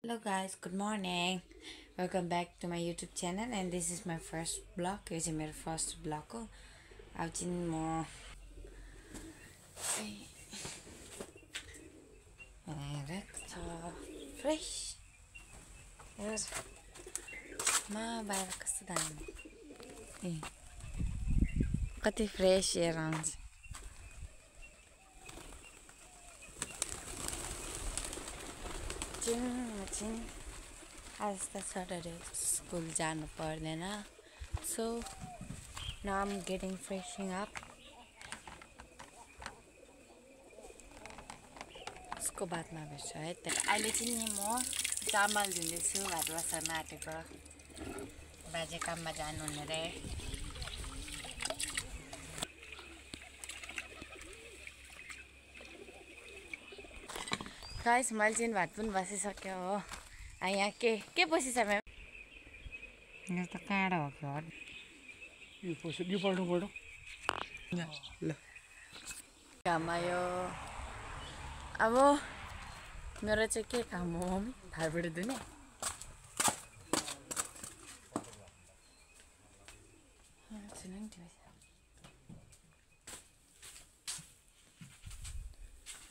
Hello guys, good morning. Welcome back to my YouTube channel and this is my first vlog. यो चाहिँ मेरो first vlog हो. अब चाहिँ म फ्रेश बाहिर कस्तो दामी कति फ्रेश एयर आउँछ. आज त सटरडे स्कुल जानु पर्दैन. So now I'm getting freshening up. उसको बादमा भेट्छु है. अहिले चाहिँ नि म चामल धुँदैछु. भात बसाल्न आँटेको. बाजे काममा जानुहुने रे. गाइस मैले चाहिँ भात पनि बसिसक्यो हो. यहाँ के बसिछ म्याम? यो त काँडा हो कि हट. यो पल्टो ल काम आयो. अब मेरो चाहिँ के काम हो मम्मी? भातबाट धुने.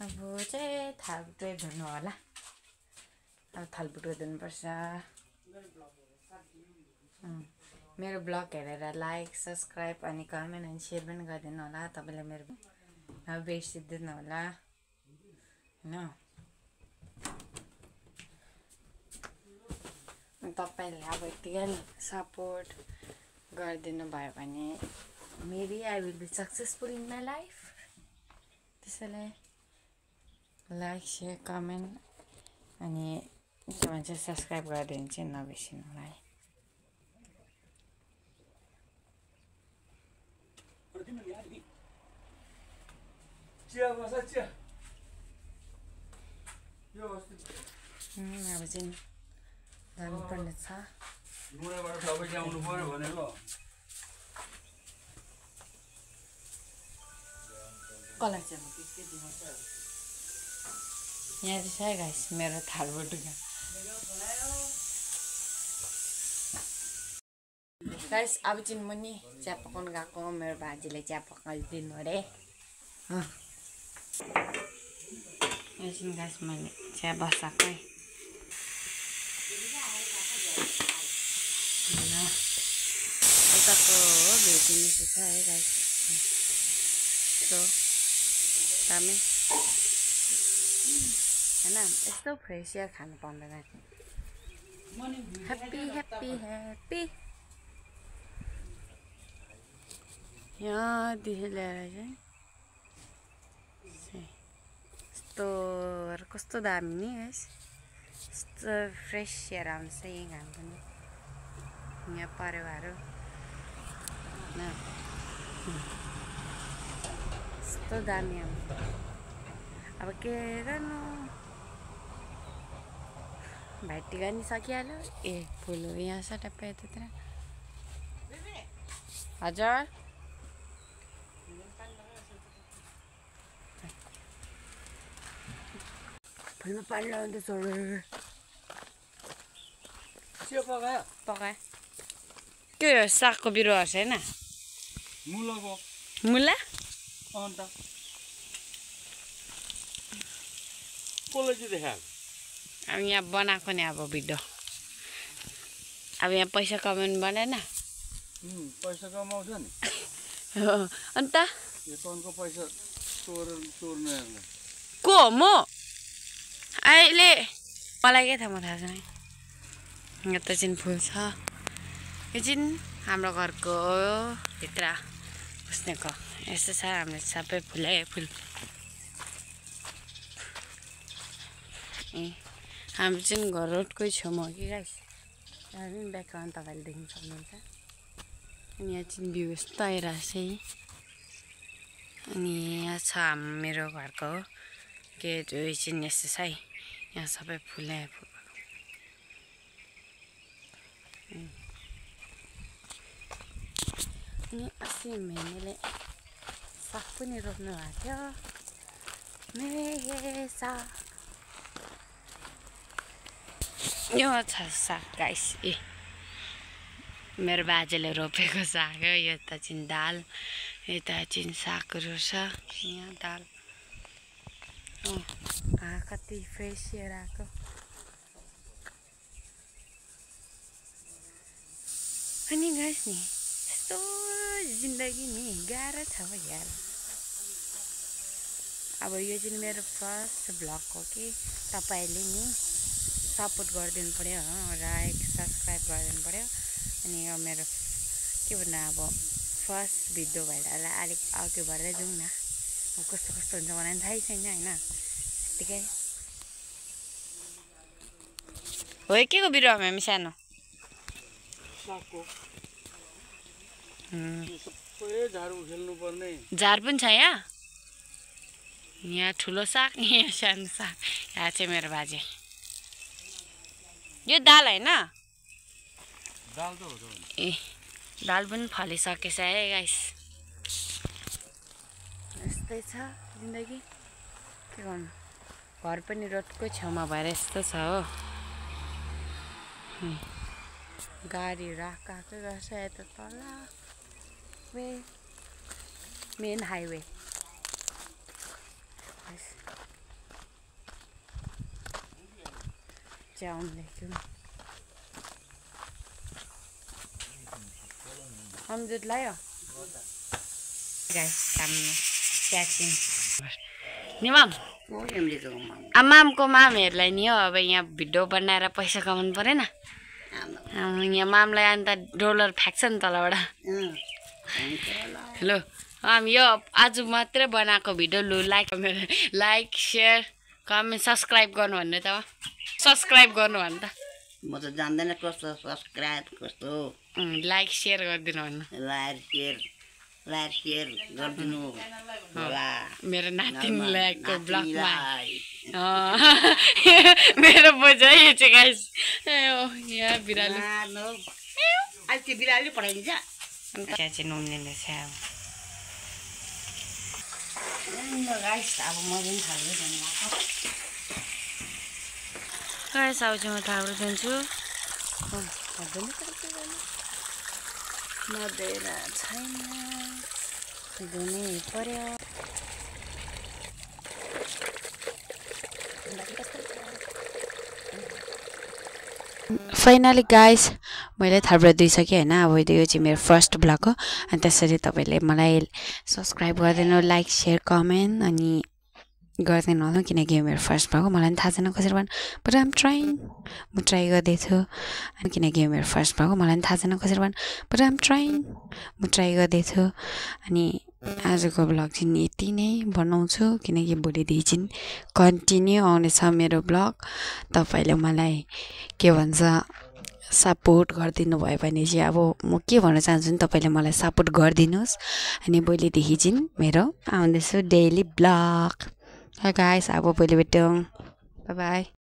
अब चाहिँ थालबुटै धुनु होला. अब थालबुटो धुनुपर्छ. मेरो ब्लग हेरेर लाइक सब्सक्राइब अनि कमेन्ट अनि सेयर पनि गरिदिनु होला. तपाईँले मेरो अब बिर्सिदिनु होला होइन. तपाईँले अब यतिकै सपोर्ट गरिदिनु भयो भने maybe I will be successful in my life. त्यसैले लाइक सेयर कमेन्ट अनि के भन्छ सब्सक्राइब गरिदिनु चाहिँ नबिर्सिनु होला है. अब चाहिँ जानुपर्ने छ. कसलाई चाहिँ यहाँ चाहिँ छ है गाइस मेरो थालबुटुका. गाइस अब चाहिँ म नि चिया पकाउनु गएको. मेरो बाजेले चिया पकाइदिनु अरे. यहाँ चाहिँ गाइस मैले चिया बसाएको है. यताको भेटिने छ है गाइस. यस्तो दामी होइन. यस्तो फ्रेस एयर खानु पाउँदैन. Happy happy happy. यहाँदेखि ल्याएर चाहिँ यस्तो कस्तो दामी नि गाइस. यस्तो फ्रेस एयर आउँछ यहीँ घाम पनि. यहाँ परेवाहरू यस्तो दामी आउँछ. अब के गर्नु भाइटिका नि सकिहाल्यो. ए फुल हो यहाँ छ टप्पै यतातिर. हजुर फुलमा पानी लगाउँदैछ. पकाए के हो सागको बिरुवा छैन? मुला अन्त कसले चाहिँ देखाएको? अब यहाँ बनाएको नि अब भिडियो. अब यहाँ पैसा कमाउनु भनेन. पैसा कमाउँछ नि. अन्त एकाउन्टको पैसा चोर्ने को हो म? अहिले मलाई के थाहा, म थाहा छैन. यहाँ त चाहिँ फुल छ. यो चाहिँ हाम्रो घरको भित्र पुस्नेको यस्तो छ. हाम्रो सबै फुलै फुल. हाम्रो चाहिँ घर रोडकै छेउमा हो कि गाइस. यहाँ पनि ब्याकग्राउन्ड तपाईँले देख्न सक्नुहुन्छ. अनि यहाँ चाहिँ भ्यू यस्तो आइरहेको छ है. अनि यहाँ छ मेरो घरको गेट. उयो चाहिँ यस्तो छ है. यहाँ सबै फुलै फुल. अनि अस्ति मैले साग पनि रोप्नु भएको थियो. मेरो साग यो छ साग गाइस ए मेरो बाजेले रोपेको साग हो यता चाहिँ दाल यता चाहिँ सागहरू छ यहाँ दाल कति फ्रेस आएको अनि गाइस नि यस्तो जिन्दगी नि गाह्रो छ हो यार अब यो चाहिँ मेरो फर्स्ट भ्लग हो कि तपाईहरुले नि सपोर्ट गरिदिनु पर्यो लाइक सब्स्क्राइब गरिदिनु पर्यो अनि यो मेरो के भन्नु अब फर्स्ट भिडियो भएर अलिक अघि बढ्दै जाउँ न अब कस्तो कस्तो हुन्छ मलाई थाहै छैन हैन त्यतिकै हो के को बिरुवा हामी सानो सागको सबै झार उखेल्नु पर्ने झार पनि छ यहाँ ठुलो साग यहाँ सानो साग यहाँ चाहिँ मेरो बाजे यो दाल हैन दाल त हो त ए दाल पनि फलिसकेछ है गाइस यस्तै छ जिन्दगी के गर्नु घर पनि रोडकै छेउमा भएर यस्तो छ हो गाडी राखेकै गर्छ यता तल way main highway Assalamualaikum. Hamdut layo. Guys, kami catching. Ni mam. Amamको मामहरुलाई नि हो अब यहाँ भिडियो बनाएर पैसा कमाउनु पर्दैन यहाँ मामलाई अन्त डलर फ्याक्छ नि तलबाट हेलो यो आज मात्रै बनाएको भिडियो लु लाइक शेयर कमेन्ट सब्स्क्राइब गर्नु भन्नु त सब्स्क्राइब गर्नु भन् त म त जान्दैन कस्तो सब्स्क्राइब कस्तो लाइक शेयर गरिदिनु भन्नु लाइक शेयर गरिदिनु होला मेरो नातिनीलाईको ब्लगमा मेरो बोजू है यो चाहिँ गाइस यहाँ बिरालो अहिले त्यो बिरालो पठाइदिन्छ त्यहाँ चाहिँ नुम्लिँदै छ गाइस अब म पनि थाल्दै जानु गाइस अब चाहिँ म थाल्दै जान्छु नदेर छैन धुनै पर्यो फाइनली गाइस मैले थाप्रो दिइसकेँ हैन अब यो चाहिँ मेरो फर्स्ट भ्लग हो अनि त्यसरी तपाईले मलाई सब्स्क्राइब गरिदिनु लाइक शेयर कमेन्ट अनि गर्दिनु होला किनकि यो मेरो फर्स्ट भ्लग हो मलाई पनि थाहा छैन कसरी बन बट आइम ट्राइङ म ट्राई गर्दैछु अनि किनकि यो मेरो फर्स्ट भ्लग हो मलाई पनि थाहा छैन कसरी बन बट आइम ट्राइङ म ट्राई गर्दैछु अनि आजको भ्लग चाहिँ यति नै बनाउँछु किनकि भोलिदेखि चाहिँ कन्टिन्यू आउनेछ मेरो भ्लग तपाईले मलाई के भन्छ सपोर्ट गरिदिनु भयो भने चाहिँ अब म के भन्न चाहन्छु नि तपाईले मलाई सपोर्ट गरिदिनुस् अनि भोलिदेखि चाहिँ मेरो आउँदैछु डेली भ्लग गाइस अब भोलि भेटौँ बाइ बाइ